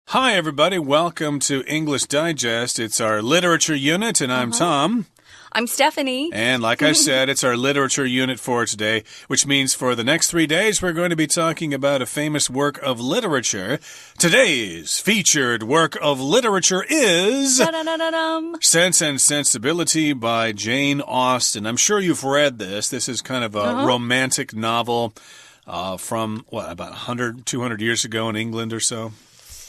Hi, everybody. Welcome to English Digest. It's our literature unit, and I'm Tom. I'm Stephanie. And like I said, it's our literature unit for today, which means for the next 3 days, we're going to be talking about a famous work of literature. Today's featured work of literature is Sense and Sensibility by Jane Austen. I'm sure you've read this. This is kind of a romantic novel from, about 100, 200 years ago in England or so?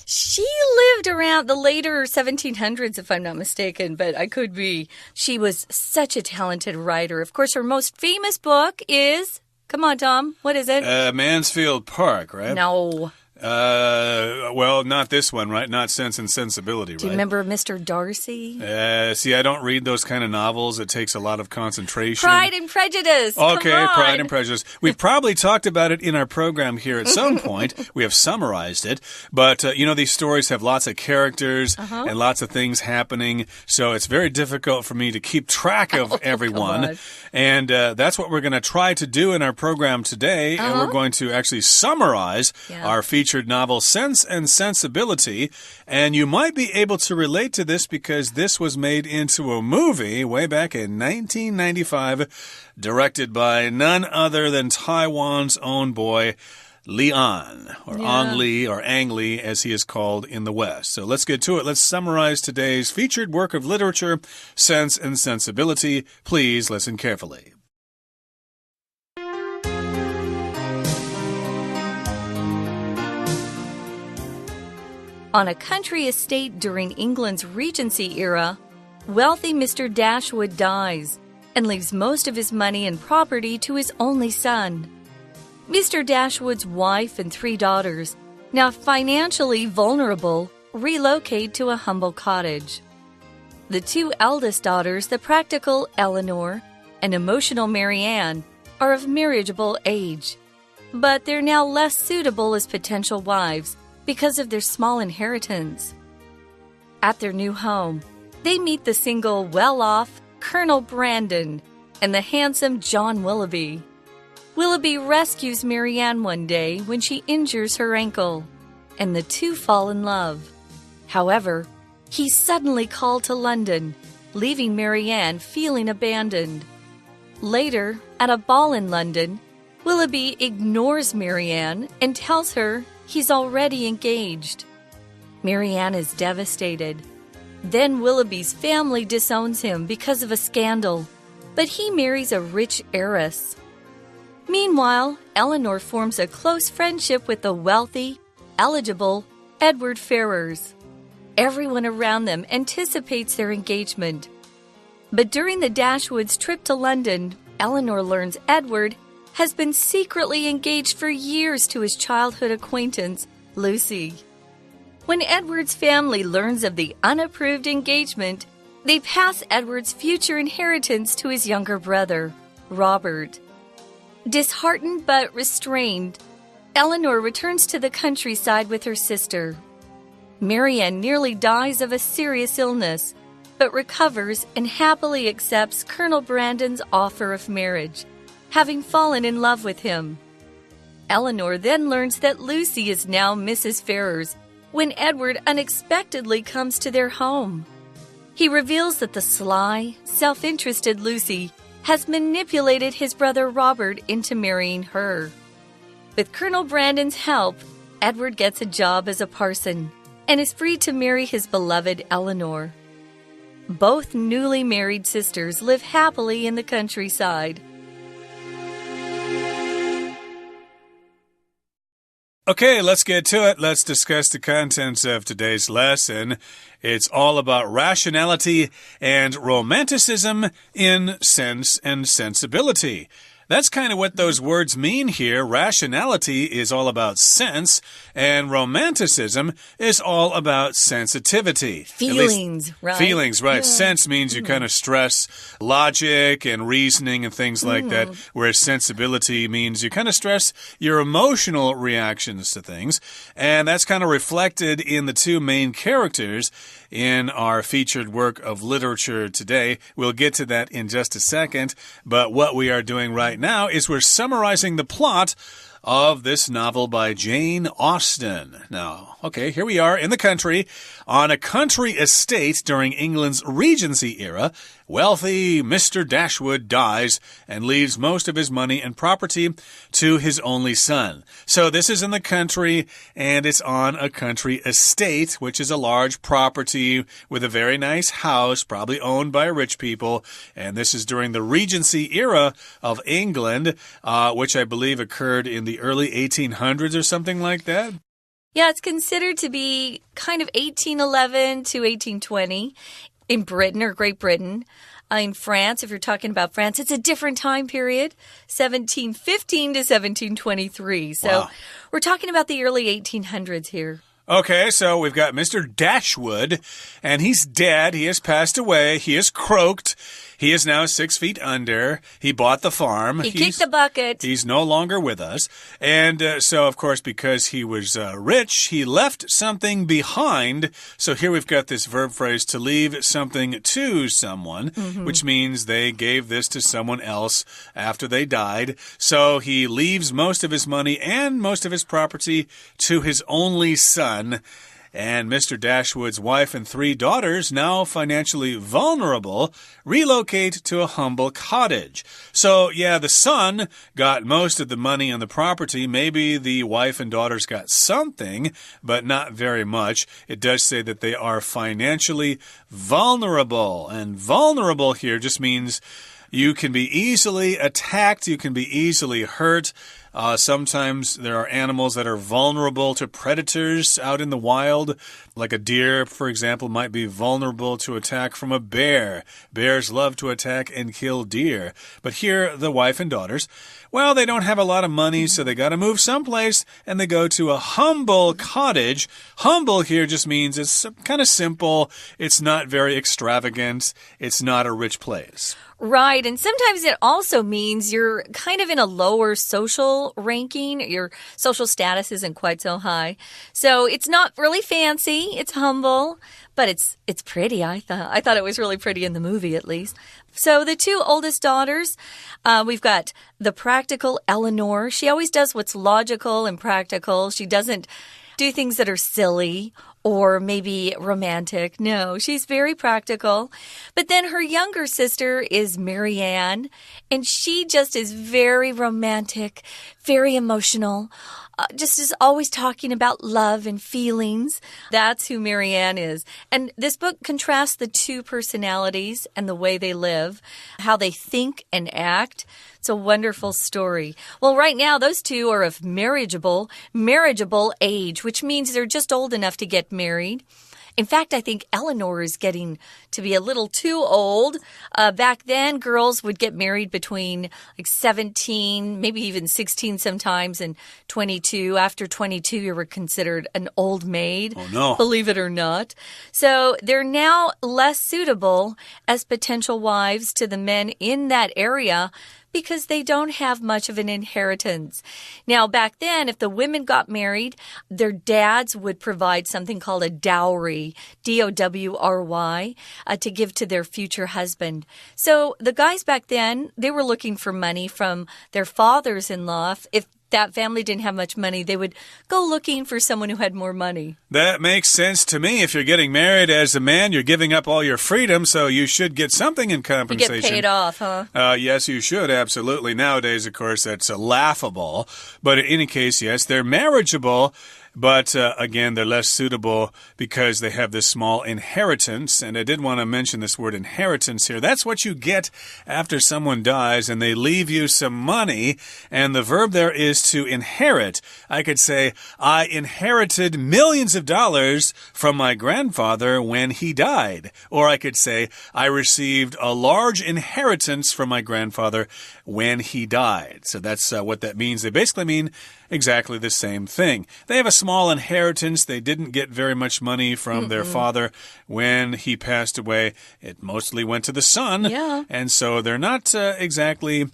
She lived around the later 1700s, if I'm not mistaken, but I could be. She was such a talented writer. Of course, her most famous book is... Come on, Tom. What is it? Mansfield Park, right? No. Well, not this one, right? Not Sense and Sensibility, right? Do you remember Mr. Darcy? See, I don't read those kind of novels. It takes a lot of concentration. Pride and Prejudice. Okay, Come on. Pride and Prejudice. We've probably talked about it in our program here at some point. We have summarized it. But, these stories have lots of characters and lots of things happening. So it's very difficult for me to keep track of everyone. And that's what we're going to try to do in our program today. And we're going to actually summarize our featured novel Sense and Sensibility, and you might be able to relate to this because this was made into a movie way back in 1995, directed by none other than Taiwan's own boy Leon, or Ang Lee, or Ang Lee as he is called in the West. So let's get to it. Let's summarize today's featured work of literature, Sense and Sensibility. Please listen carefully. On a country estate during England's Regency era, wealthy Mr. Dashwood dies and leaves most of his money and property to his only son. Mr. Dashwood's wife and 3 daughters, now financially vulnerable, relocate to a humble cottage. The 2 eldest daughters, the practical Eleanor and emotional Marianne, are of marriageable age, but they're now less suitable as potential wives because of their small inheritance. At their new home, they meet the single, well-off Colonel Brandon and the handsome John Willoughby. Willoughby rescues Marianne one day when she injures her ankle, and the two fall in love. However, he's suddenly called to London, leaving Marianne feeling abandoned. Later, at a ball in London, Willoughby ignores Marianne and tells her he's already engaged. Marianne is devastated. Then Willoughby's family disowns him because of a scandal, but he marries a rich heiress. Meanwhile, Eleanor forms a close friendship with the wealthy, eligible Edward Ferrars. Everyone around them anticipates their engagement. But during the Dashwoods' trip to London, Eleanor learns Edward has been secretly engaged for years to his childhood acquaintance, Lucy. When Edward's family learns of the unapproved engagement, they pass Edward's future inheritance to his younger brother, Robert. Disheartened but restrained, Eleanor returns to the countryside with her sister. Marianne nearly dies of a serious illness, but recovers and happily accepts Colonel Brandon's offer of marriage, having fallen in love with him. Eleanor then learns that Lucy is now Mrs. Ferrars when Edward unexpectedly comes to their home. He reveals that the sly, self-interested Lucy has manipulated his brother Robert into marrying her. With Colonel Brandon's help, Edward gets a job as a parson and is free to marry his beloved Eleanor. Both newly married sisters live happily in the countryside. Okay, let's get to it. Let's discuss the contents of today's lesson. It's all about rationality and romanticism in Sense and Sensibility. That's kind of what those words mean here. Rationality is all about sense, and romanticism is all about sensitivity. Feelings, right? Feelings, right. Yeah. Sense means you kind of stress logic and reasoning and things like that, whereas sensibility means you kind of stress your emotional reactions to things. And that's kind of reflected in the two main characters in our featured work of literature today. We'll get to that in just a second, but what we are doing right now is we're summarizing the plot of this novel by Jane Austen. Now, okay, here we are in the country. On a country estate during England's Regency era, wealthy Mr. Dashwood dies and leaves most of his money and property to his only son. So this is in the country, and it's on a country estate, which is a large property with a very nice house, probably owned by rich people. And this is during the Regency era of England, which I believe occurred in the early 1800s or something like that. Yeah, it's considered to be kind of 1811 to 1820 in Britain or Great Britain. In France, if you're talking about France, it's a different time period, 1715 to 1723. So wow. We're talking about the early 1800s here. Okay, so we've got Mr. Dashwood, and he's dead. He has passed away. He is croaked. He is now 6 feet under. He bought the farm. He kicked the bucket. He's no longer with us. And so, of course, because he was rich, he left something behind. So here we've got this verb phrase, to leave something to someone, which means they gave this to someone else after they died. So he leaves most of his money and most of his property to his only son. And Mr. Dashwood's wife and 3 daughters, now financially vulnerable, relocate to a humble cottage. So, yeah, the son got most of the money and the property. Maybe the wife and daughters got something, but not very much. It does say that they are financially vulnerable. And vulnerable here just means you can be easily attacked, you can be easily hurt. Sometimes there are animals that are vulnerable to predators out in the wild. Like a deer, for example, might be vulnerable to attack from a bear. Bears love to attack and kill deer. But here, the wife and daughters, well, they don't have a lot of money, so they got to move someplace, and they go to a humble cottage. Humble here just means it's kind of simple. It's not very extravagant. It's not a rich place. Right, and sometimes it also means you're kind of in a lower social ranking. Your social status isn't quite so high. So it's not really fancy, it's humble, but it's pretty, I thought it was really pretty in the movie, at least. So the 2 oldest daughters, we've got the practical Eleanor. She always does what's logical and practical. She doesn't do things that are silly or maybe romantic. No, she's very practical. But then her younger sister is Marianne, and she just is very romantic, very emotional, just is always talking about love and feelings. That's who Marianne is. And this book contrasts the 2 personalities and the way they live, how they think and act. It's a wonderful story. Well, right now, those 2 are of marriageable age, which means they're just old enough to get married. In fact, I think Eleanor is getting to be a little too old. Back then, girls would get married between like 17, maybe even 16 sometimes, and 22. After 22, you were considered an old maid. Oh, no. Believe it or not. So they're now less suitable as potential wives to the men in that area because they don't have much of an inheritance. Now, back then, if the women got married, their dads would provide something called a dowry, D-O-W-R-Y, to give to their future husband. So the guys back then, they were looking for money from their fathers-in-law. If that family didn't have much money, they would go looking for someone who had more money. That makes sense to me. If you're getting married as a man, you're giving up all your freedom, so you should get something in compensation. You get paid off, huh? Yes, you should, absolutely. Nowadays, of course, that's laughable. But in any case, yes, they're marriageable. But again, they're less suitable because they have this small inheritance. And I did want to mention this word inheritance here. That's what you get after someone dies and they leave you some money. And the verb there is to inherit. I could say, I inherited millions of dollars from my grandfather when he died. Or I could say, I received a large inheritance from my grandfather when he died. So that's what that means. They basically mean exactly the same thing. They have a small inheritance. They didn't get very much money from their father when he passed away. It mostly went to the son. Yeah. And so they're not exactly,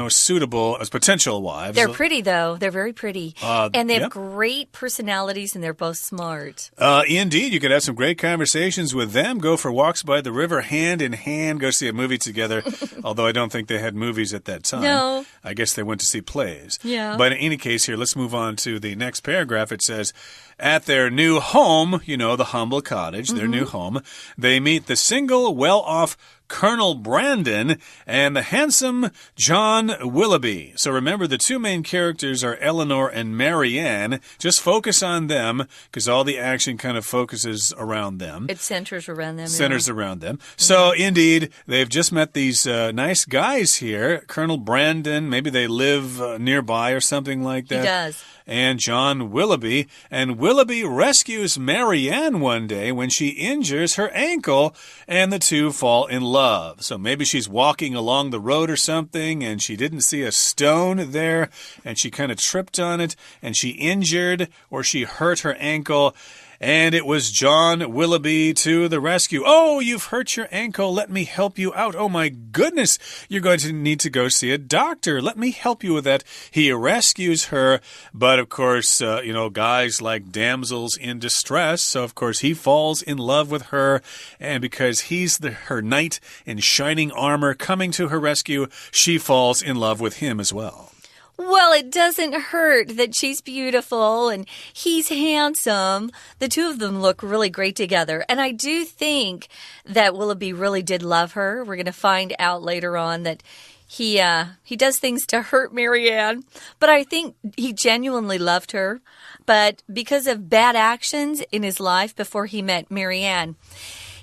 suitable as potential wives. They're pretty, though. They're very pretty. And they have great personalities, and they're both smart. Indeed. You could have some great conversations with them. Go for walks by the river hand in hand. Go see a movie together. Although I don't think they had movies at that time. No. I guess they went to see plays. Yeah. But in any case here, let's move on to the next paragraph. It says, at their new home, you know, the humble cottage, their new home, they meet the single, well-off Colonel Brandon and the handsome John Willoughby. So remember, the two main characters are Eleanor and Marianne. Just focus on them because all the action kind of focuses around them. It centers around them. Centers around them. So, indeed, they've just met these nice guys here. Colonel Brandon, maybe they live nearby or something like that. He does. And John Willoughby. And Willoughby rescues Marianne one day when she injures her ankle, and the two fall in love. So maybe she's walking along the road or something, and she didn't see a stone there, and she kind of tripped on it, and she injured or she hurt her ankle. And it was John Willoughby to the rescue. Oh, you've hurt your ankle. Let me help you out. Oh, my goodness. You're going to need to go see a doctor. Let me help you with that. He rescues her. But, of course, you know, guys like damsels in distress. So, of course, he falls in love with her. And because he's her knight in shining armor coming to her rescue, she falls in love with him as well. Well, it doesn't hurt that she's beautiful and he's handsome. The two of them look really great together. And I do think that Willoughby really did love her. We're going to find out later on that he does things to hurt Marianne. But I think he genuinely loved her. But because of bad actions in his life before he met Marianne,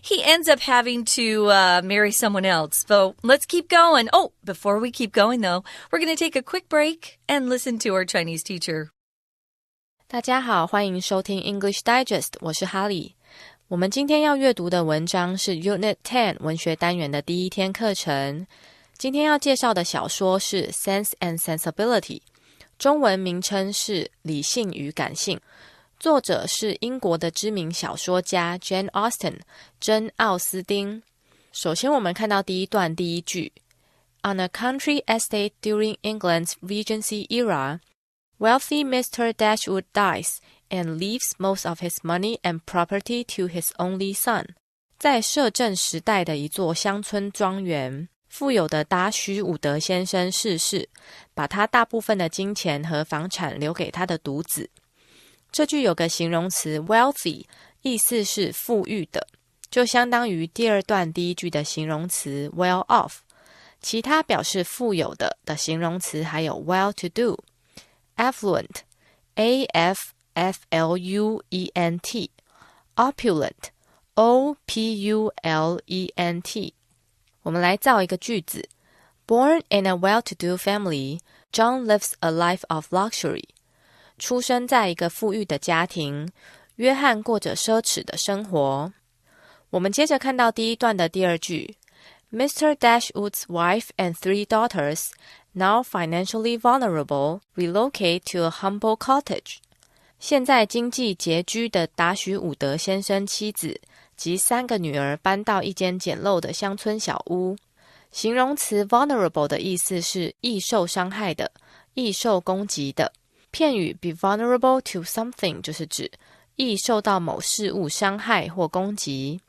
he ends up having to marry someone else. So let's keep going. Oh, before we keep going, though, we're going to take a quick break and listen to our Chinese teacher. 大家好，欢迎收听 English Digest， 我是哈利。我们今天要阅读的文章是 Unit10 文学单元的第一天课程。今天要介绍的小说是 Sense and Sensibility， 中文名称是理性与感性。作者是英国的知名小说家 Jane Austen， 珍·奥斯汀。首先我们看到第一段第一句 On a country estate during England's Regency era, wealthy Mr. Dashwood dies and leaves most of his money and property to his only son. 在摄政时代的一座乡村庄园，富有的达许伍德先生逝世，把他大部分的金钱和房产留给他的独子。这句有个形容词 wealthy， 意思是富裕的，就相当于第二段第一句的形容词 well off。其他表示富有的形容词还有 well to do、affluent A-F-F-L-U-E-N-T opulent O-P-U-L-E-N-T。 我们来造一个句子 Born in a well-to-do family, John lives a life of luxury。出生在一个富裕的家庭，约翰过着奢侈的生活。我们接着看到第一段的第二句 Mr. Dashwood's wife and 3 daughters, now financially vulnerable, relocate to a humble cottage. 现在经济拮据的达许伍德先生妻子及3个女儿搬到一间简陋的乡村小屋。形容词 vulnerable 的意思是易受伤害的，易受攻击的。片语 be vulnerable to something 就是指易受到某事物伤害或攻击。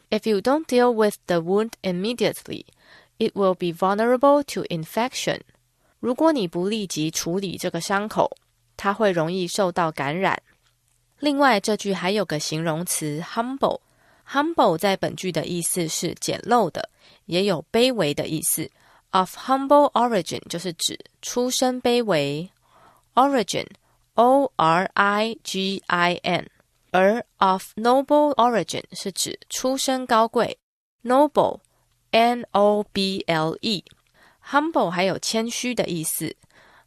If you don't deal with the wound immediately, it will be vulnerable to infection. 如果你不立即处理这个伤口，它会容易受到感染。另外，这句还有个形容词 humble。humble 在本句的意思是简陋的，也有卑微的意思。Of humble origin 就是指出身卑微。Origin, O-R-I-G-I-N， 而 of noble origin 是指出身高贵 Noble, N-O-B-L-E。 Humble 还有谦虚的意思，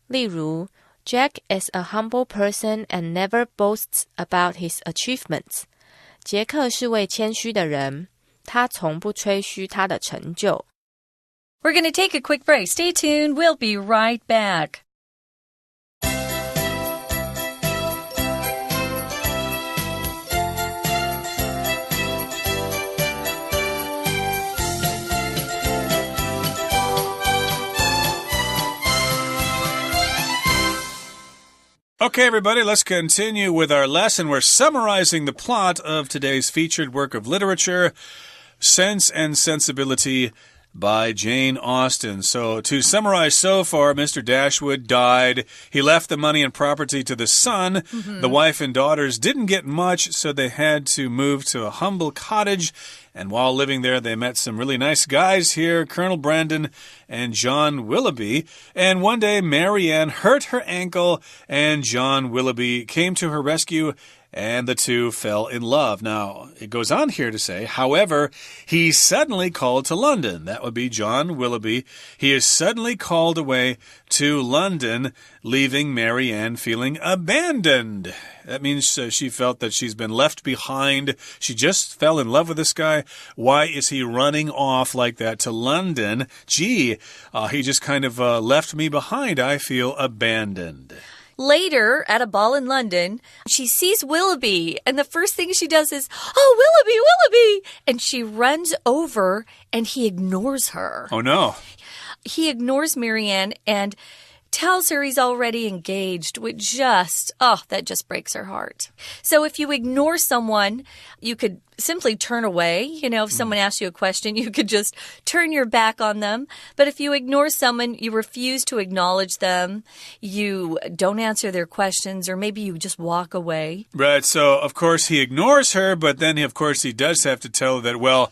例如 Jack is a humble person and never boasts about his achievements。 杰克是位谦虚的人，他从不吹嘘他的成就。 We're going to take a quick break. Stay tuned. We'll be right back. Okay, everybody, let's continue with our lesson. We're summarizing the plot of today's featured work of literature, Sense and Sensibility by Jane Austen. So to summarize so far, Mr. Dashwood died. He left the money and property to the son. The wife and daughters didn't get much, so they had to move to a humble cottage. And while living there, they met some really nice guys here, Colonel Brandon and John Willoughby. And one day, Marianne hurt her ankle, and John Willoughby came to her rescue, and the two fell in love. Now, it goes on here to say, however, he suddenly called to London. That would be John Willoughby. He is suddenly called away to London, leaving Marianne feeling abandoned. That means she felt that she's been left behind. She just fell in love with this guy. Why is he running off like that to London? Gee, he just kind of left me behind. I feel abandoned. Later, at a ball in London, she sees Willoughby, and the first thing she does is, "Oh, Willoughby, Willoughby!" And she runs over, and he ignores her. Oh, no. He ignores Marianne and tells her he's already engaged, which that just breaks her heart. So if you ignore someone, you could simply turn away. You know, if someone asks you a question, you could just turn your back on them. But if you ignore someone, you refuse to acknowledge them, you don't answer their questions, or maybe you just walk away. Right, so of course he ignores her, but then of course he does have to tell her that, well,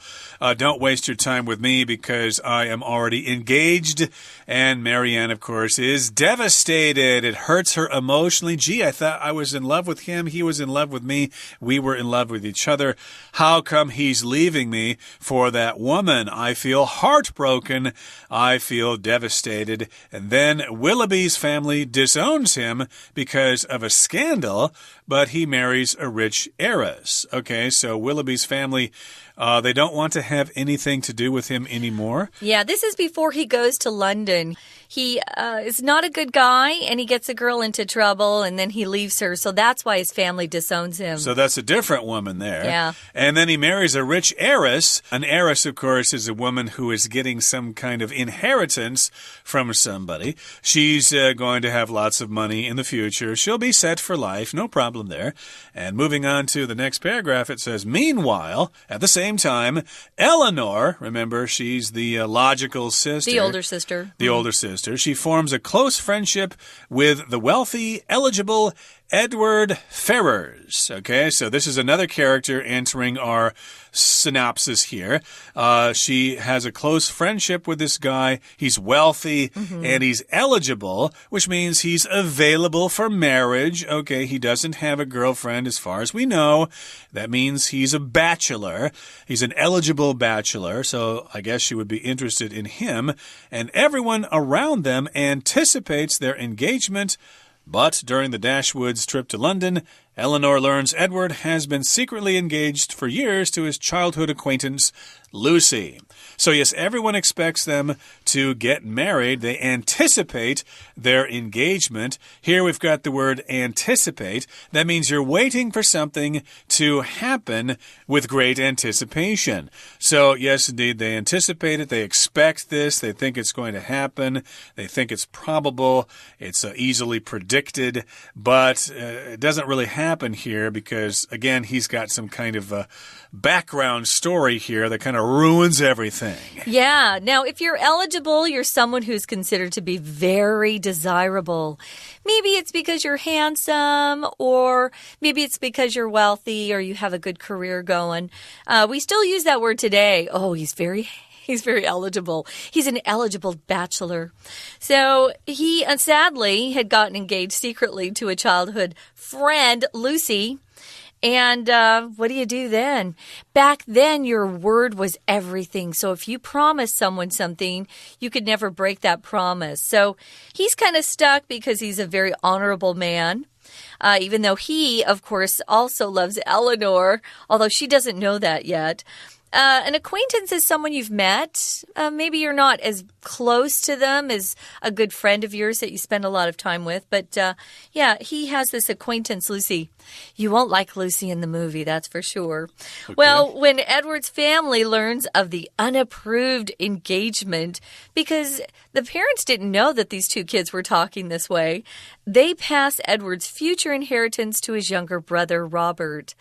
don't waste your time with me because I am already engaged. And Marianne, of course, is devastated. It hurts her emotionally. Gee, I thought I was in love with him. He was in love with me. We were in love with each other. How come he's leaving me for that woman? I feel heartbroken. I feel devastated. And then Willoughby's family disowns him because of a scandal, but he marries a rich heiress. Okay, so Willoughby's family, they don't want to have anything to do with him anymore. Yeah, this is before he goes to London. He is not a good guy, and he gets a girl into trouble, and then he leaves her. So that's why his family disowns him. So that's a different woman there. Yeah. And then he marries a rich heiress. An heiress, of course, is a woman who is getting some kind of inheritance from somebody. She's going to have lots of money in the future. She'll be set for life. No problem there. And moving on to the next paragraph, it says, meanwhile, at the same time, Eleanor, remember, she's the logical sister. The older sister. The older sister. She forms a close friendship with the wealthy, eligible Edward Ferrars. Okay, so this is another character entering our synopsis here. She has a close friendship with this guy. He's wealthy and he's eligible, which means he's available for marriage. Okay, he doesn't have a girlfriend as far as we know. That means he's a bachelor. He's an eligible bachelor, so I guess she would be interested in him. And everyone around them anticipates their engagement. But during the Dashwoods' trip to London, Eleanor learns Edward has been secretly engaged for years to his childhood acquaintance, Lucy. So yes, everyone expects them to get married. They anticipate their engagement. Here we've got the word anticipate. That means you're waiting for something to happen with great anticipation. So yes, indeed, they anticipate it. They expect this. They think it's going to happen. They think it's probable. It's easily predicted. But it doesn't really happen here because, again, he's got some kind of background story here that kind of ruins everything. Yeah. Now, if you're eligible, you're someone who's considered to be very desirable. Maybe it's because you're handsome, or maybe it's because you're wealthy, or you have a good career going. We still use that word today. Oh, he's very eligible. He's an eligible bachelor. So he, sadly, had gotten engaged secretly to a childhood friend, Lucy. And what do you do then? Back then, your word was everything. So if you promised someone something, you could never break that promise. So he's kind of stuck because he's a very honorable man. Even though he, of course, also loves Eleanor, although she doesn't know that yet. An acquaintance is someone you've met. Maybe you're not as close to them as a good friend of yours that you spend a lot of time with. But, yeah, he has this acquaintance, Lucy. You won't like Lucy in the movie, that's for sure. Okay. Well, when Edward's family learns of the unapproved engagement, because the parents didn't know that these two kids were talking this way, they pass Edward's future inheritance to his younger brother, Robert.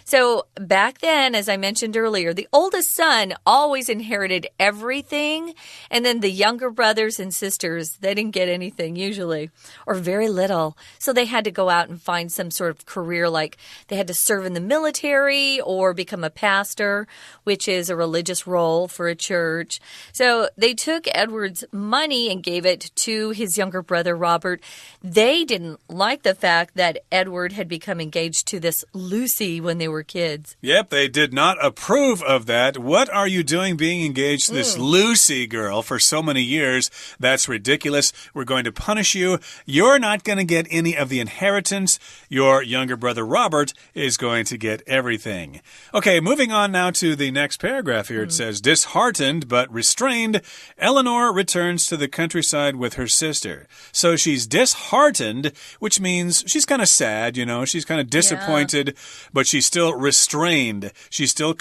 So back then, as I mentioned earlier, the oldest son always inherited everything, and then the younger brothers and sisters, they didn't get anything usually, or very little. So they had to go out and find some sort of career, like they had to serve in the military or become a pastor, which is a religious role for a church. So they took Edward's money and gave it to his younger brother, Robert. They didn't like the fact that Edward had become engaged to this Lucy when they were kids. Yep, they did not approve of that. What are you doing being engaged to this Lucy girl for so many years? That's ridiculous. We're going to punish you. You're not going to get any of the inheritance. Your younger brother, Robert, is going to get everything. Okay, moving on now to the next paragraph here. It says, disheartened but restrained, Eleanor returns to the countryside with her sister. So she's disheartened, which means she's kind of sad, you know, she's kind of disappointed, but she's still restrained. She's still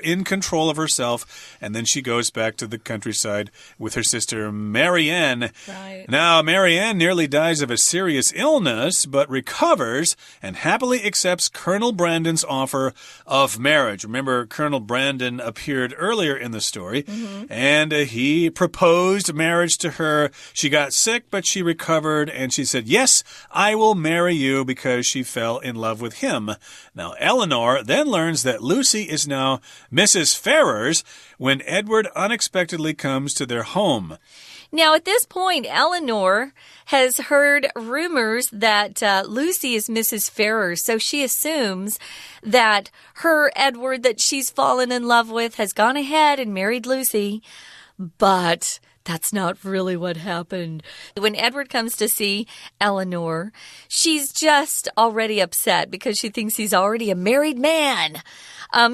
in control of herself. And then she goes back to the countryside with her sister, Marianne. Right. Now, Marianne nearly dies of a serious illness, but recovers and happily accepts Colonel Brandon's offer of marriage. Remember, Colonel Brandon appeared earlier in the story, and he proposed marriage to her. She got sick, but she recovered, and she said, yes, I will marry you, because she fell in love with him. Now, Eleanor then learns that Lucy is now Mrs. Ferrars when Edward unexpectedly comes to their home. Now, at this point, Eleanor has heard rumors that Lucy is Mrs. Ferrars, so she assumes that her Edward that she's fallen in love with has gone ahead and married Lucy. But that's not really what happened. When Edward comes to see Eleanor, she's just already upset because she thinks he's already a married man.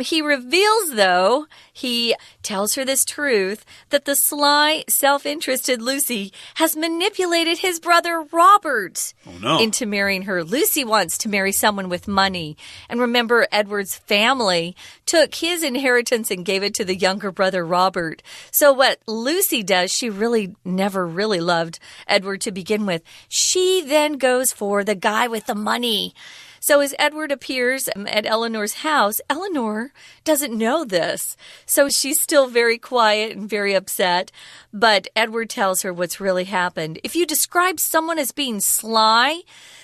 He reveals, though, he tells her this truth, that the sly, self-interested Lucy has manipulated his brother Robert into marrying her. Lucy wants to marry someone with money. And remember, Edward's family took his inheritance and gave it to the younger brother Robert. So what Lucy does, she really never really loved Edward to begin with. She then goes for the guy with the money. So as Edward appears at Eleanor's house, Eleanor doesn't know this. So she's still very quiet and very upset. But Edward tells her what's really happened. If you describe someone as being sly,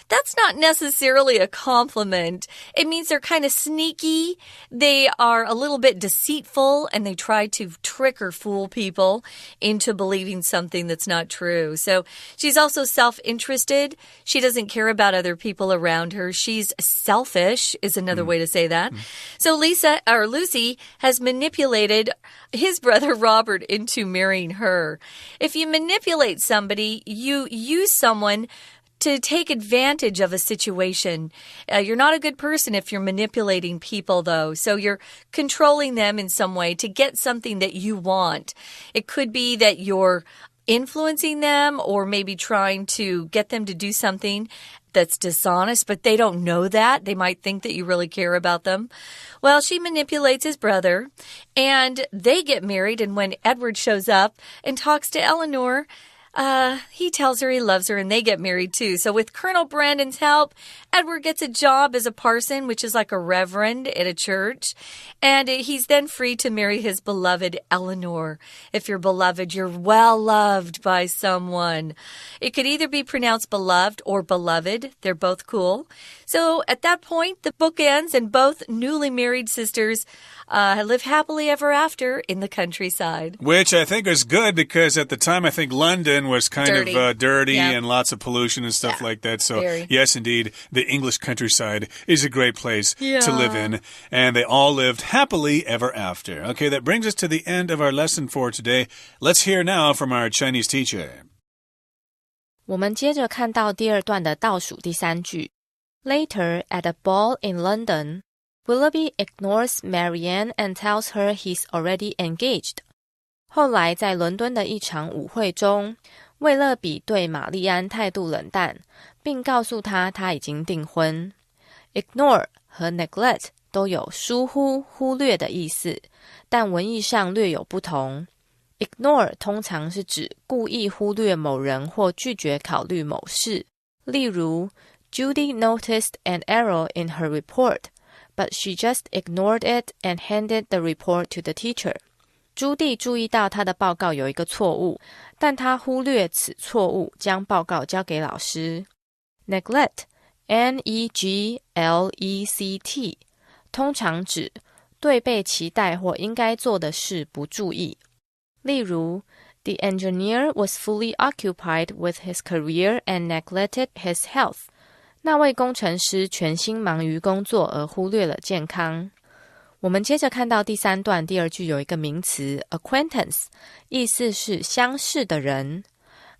that's not necessarily a compliment. It means they're kind of sneaky. They are a little bit deceitful, and they try to trick or fool people into believing something that's not true. So she's also self-interested. She doesn't care about other people around her. She's selfish is another way to say that. So Lucy has manipulated his brother Robert into marrying her. If you manipulate somebody, you use someone to take advantage of a situation. You're not a good person if you're manipulating people, though. So you're controlling them in some way to get something that you want. It could be that you're influencing them or maybe trying to get them to do something that's dishonest, but they don't know that. They might think that you really care about them. Well, she manipulates his brother, and they get married, and when Edward shows up and talks to Eleanor, he tells her he loves her, and they get married too. So with Colonel Brandon's help, Edward gets a job as a parson, which is like a reverend at a church. And he's then free to marry his beloved Eleanor. If you're beloved, you're well loved by someone. It could either be pronounced beloved or beloved. They're both cool. So at that point, the book ends, and both newly married sisters live happily ever after in the countryside. Which I think is good, because at the time, I think London was kind of dirty and lots of pollution and stuff like that. So yes, indeed, the English countryside is a great place to live in. And they all lived happily ever after. Okay, that brings us to the end of our lesson for today. Let's hear now from our Chinese teacher. 我们接着看到第二段的倒数第三句。Later, at a ball in London, Willoughby ignores Marianne and tells her he's already engaged. 后来在伦敦的一场舞会中，魏勒比对玛丽安态度冷淡，并告诉她他已经订婚。Ignore 和 neglect 都有疏忽、忽略的意思，但文意上略有不同。Ignore 通常是指故意忽略某人或拒绝考虑某事。例如 Judy noticed an error in her report, but she just ignored it and handed the report to the teacher. 朱蒂注意到她的报告有一个错误，但她忽略此错误，将报告交给老师。Neglect, N-E-G-L-E-C-T, 通常指对被期待或应该做的事不注意。例如，The engineer was fully occupied with his career and neglected his health. 那位工程师全心忙于工作而忽略了健康。我们接着看到第三段第二句有一个名词 acquaintance， 意思是相识的人。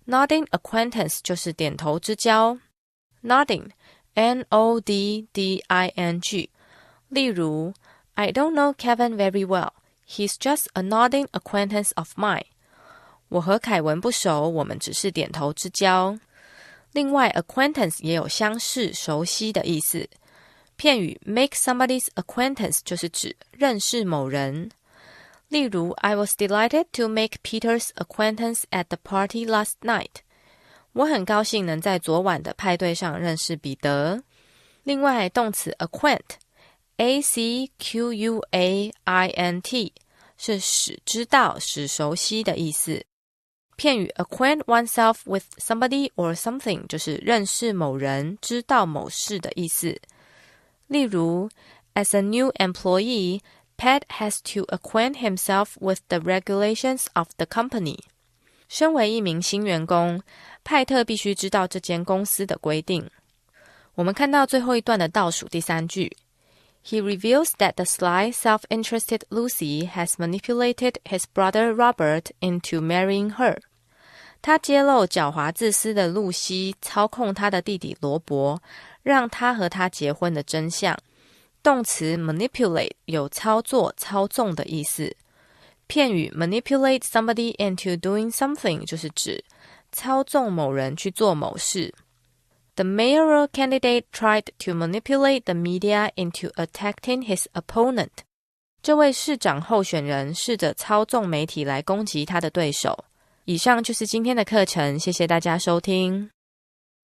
Nodding acquaintance 就是点头之交。Nodding, N-O-D-D-I-N-G. 例如I don't know Kevin very well. He's just a nodding acquaintance of mine. 我和凯文不熟，我们只是点头之交。另外 acquaintance 也有相识、熟悉的意思。片语 make somebody's acquaintance 就是指认识某人。例如 I was delighted to make Peter's acquaintance at the party last night. 我很高兴能在昨晚的派对上认识彼得。另外动词 acquaint，A-C-Q-U-A-I-N-T 是使知道、使熟悉的意思。片语 acquaint oneself with somebody or something 就是认识某人、知道某事的意思。例如 As a new employee, Pat has to acquaint himself with the regulations of the company. 身为一名新员工，派特必须知道这间公司的规定。我们看到最后一段的倒数第三句。He reveals that the sly, self-interested Lucy has manipulated his brother Robert into marrying her. 他揭露狡猾自私的露西操控他的弟弟罗伯，让他和他结婚的真相。动词 manipulate 有操作、操纵的意思。片语 manipulate somebody into doing something 就是指操纵某人去做某事。The mayoral candidate tried to manipulate the media into attacking his opponent. 这位市长候选人试着操纵媒体来攻击他的对手。以上就是今天的课程，谢谢大家收听。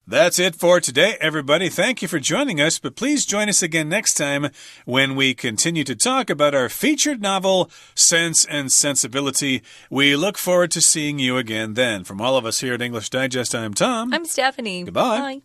That's it for today, everybody. Thank you for joining us, but please join us again next time when we continue to talk about our featured novel, Sense and Sensibility. We look forward to seeing you again then. From all of us here at English Digest, I'm Tom. I'm Stephanie. Goodbye. Bye.